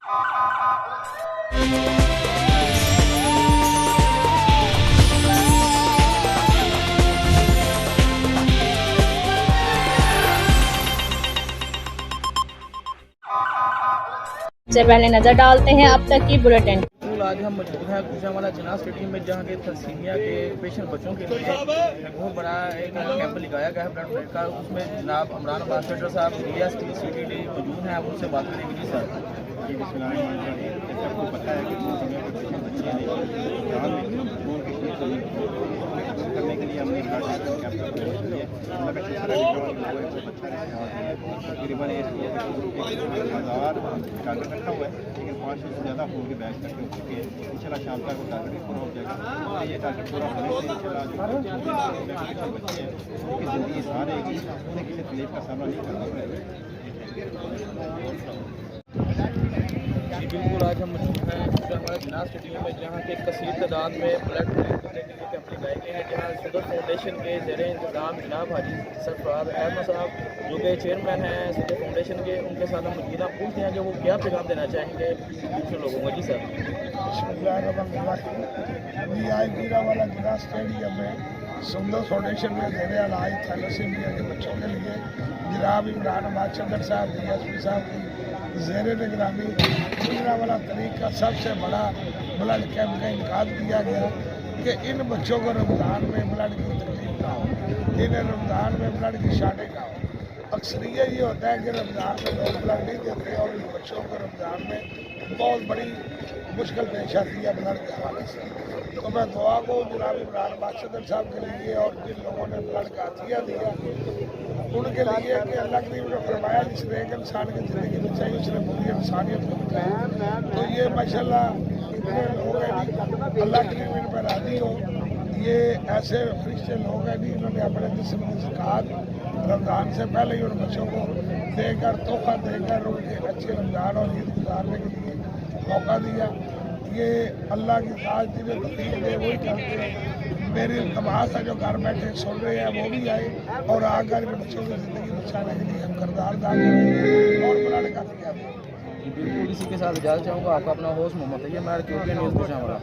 से पहले नजर डालते हैं अब तक की बुलेटिन। आज हम मौजूद हैं गुजरांवाला जिना स्टेडियम में, जहां के थैलेसीमिया के पेशेंट बच्चों के लिए बहुत बड़ा एक कैंप लगाया गया है ब्लड बैंक का। उसमें जनाब इमरान अब्बास साहब DSP CTD मौजूद हैं। हम उनसे बात करेंगे। जी सर। आपको पता है कि करने के लिए हमने तकरीबन 1000 टारगेट रखा हुआ है, लेकिन 500 से ज़्यादा फोन के बैच तक हो चुके हैं। इंशाल्लाह शाम तक वो टारगेट पूरा हो जाएगा। ये टारगेट पूरा होने से इंशाल्लाह बच्चे हैं उनकी ज़िंदगी आसान रहेगी, उन्हें किसी तकलीफ का सामना नहीं करना पड़ेगा। जी बिल्कुल, आज हम मौजूद हैं गुजरांवाला जिना स्टेडियम में, जहाँ के कसीर तादाद में ब्लड डोनेट करने के लिए कैंप लगाए गए हैं। जहाँ सदर फाउंडेशन के ज़ेरे इंतजाम जनाब हाजी सरफराज अहमद साहब, जो कि चेयरमैन हैं सदर फाउंडेशन के, उनके साथ हम मौजूद हैं। पूछते हैं कि वो क्या पैगाम देना चाहेंगे दूसरे लोगों को। जी सर। गुजरांवाला जिना स्टेडियम में सुंदर फाउंडेशन में ज़ेरे इलाज थैलेसीमिया के बच्चों के लिए जनाब इमरान अब्बास साहब DSP साहब की ज़ेरे निगरानी गुजरांवाला तरीक का सबसे बड़ा ब्लड कैंप का इनकाद किया गया कि इन बच्चों को रमज़ान में ब्लड की तकलीफ ना हो, इन्हें रमज़ान में ब्लड की शार्टेज ना हो। अक्सरियत ये होता है कि रमज़ान में लोग ब्लड नहीं देते और इन बच्चों को रमज़ान में बहुत बड़ी मुश्किल पेश आती है ब्लड के हवाले से। तो मैं दुआ को जनाब इमरान अब्बास साहब के लिए और जिन लोगों ने ब्लड का अतिया दिया उनके लिए कि अल्लाह करीम ने फरमाया जिसने एक इंसान की ज़िंदगी बचाई उसने पूरी इंसानियत को बचाया। तो ये माशाल्लाह इतने लोग हैं, अल्लाह करीम इन पर राज़ी हो। ये ऐसे फरिश्ते लोग हैं जी, इन्होंने अपने जिस्म की ज़कात रमज़ान से पहले ही उन बच्चों को देकर, तोहफा देकर उनके अच्छे रमज़ान और ईद गुजारने के लिए मौका दिया। ये अल्लाह की साथ जिन्हें तकलीफ दे वही करते हैं। मेरी तमाम जो घर बैठे सुन रहे हैं वो भी आए और आकर बच्चों की ज़िंदगी बचाने के लिए हम किरदार अदा करें और ब्लड का दिया। बिल्कुल, इसी के साथ इजाज़त चाहूँगा। आपका अपना होस्ट मोहम्मद तैयब, मैं QTN न्यूज़ गुजरांवाला।